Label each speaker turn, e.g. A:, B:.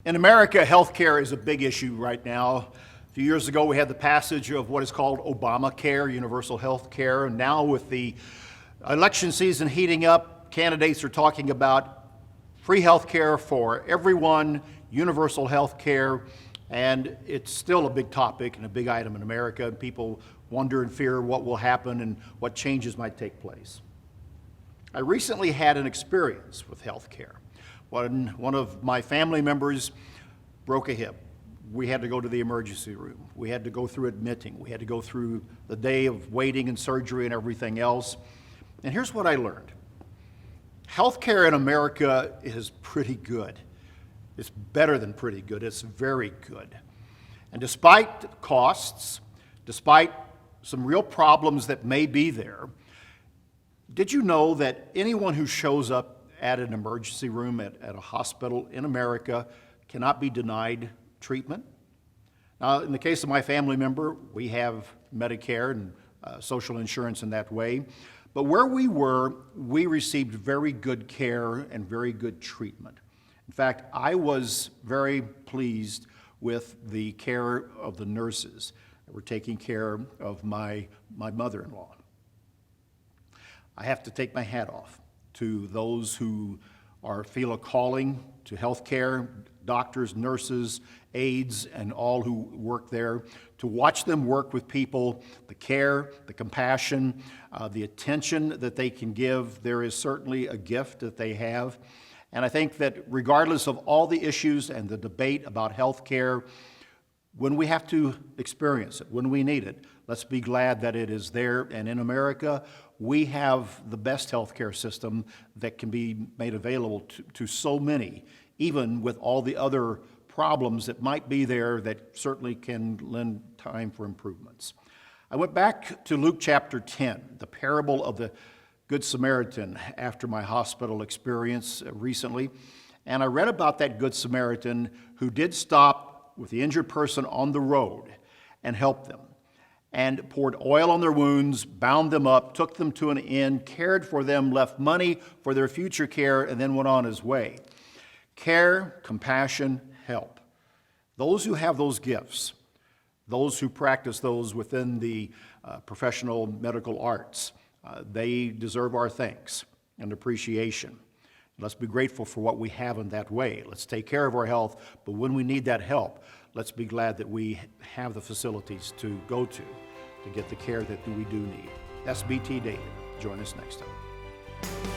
A: In America, healthcare is a big issue right now. A few years ago, we had the passage of what is called Obamacare, universal health care. And now with the election season heating up, candidates are talking about free health care for everyone, universal health care, and it's still a big topic and a big item in America. And people wonder and fear what will happen and what changes might take place. I recently had an experience with health care. When one of my family members broke a hip, we had to go to the emergency room. We had to go through admitting. We had to go through the day of waiting and surgery and everything else. And here's what I learned. Healthcare in America is pretty good. It's better than pretty good. It's very good. And despite costs, despite some real problems that may be there, did you know that anyone who shows up at an emergency room at a hospital in America cannot be denied treatment? Now, in the case of my family member, we have Medicare and social insurance in that way. But where we were, we received very good care and very good treatment. In fact, I was very pleased with the care of the nurses that were taking care of my mother-in-law. I have to take my hat off to those who feel a calling to healthcare, doctors, nurses, aides, and all who work there, to watch them work with people, the care, the compassion, the attention that they can give. There is certainly a gift that they have. And I think that regardless of all the issues and the debate about healthcare, when we have to experience it, when we need it, let's be glad that it is there. And in America, we have the best healthcare system that can be made available to so many, even with all the other problems that might be there that certainly can lend time for improvements. I went back to Luke chapter 10, the parable of the Good Samaritan, after my hospital experience recently, and I read about that Good Samaritan who did stop with the injured person on the road and help them, and poured oil on their wounds, bound them up, took them to an inn, cared for them, left money for their future care, and then went on his way. Care, compassion, help. Those who have those gifts, those who practice those within the professional medical arts, they deserve our thanks and appreciation. Let's be grateful for what we have in that way. Let's take care of our health, but when we need that help, let's be glad that we have the facilities to go to get the care that we do need. That's BT David. Join us next time.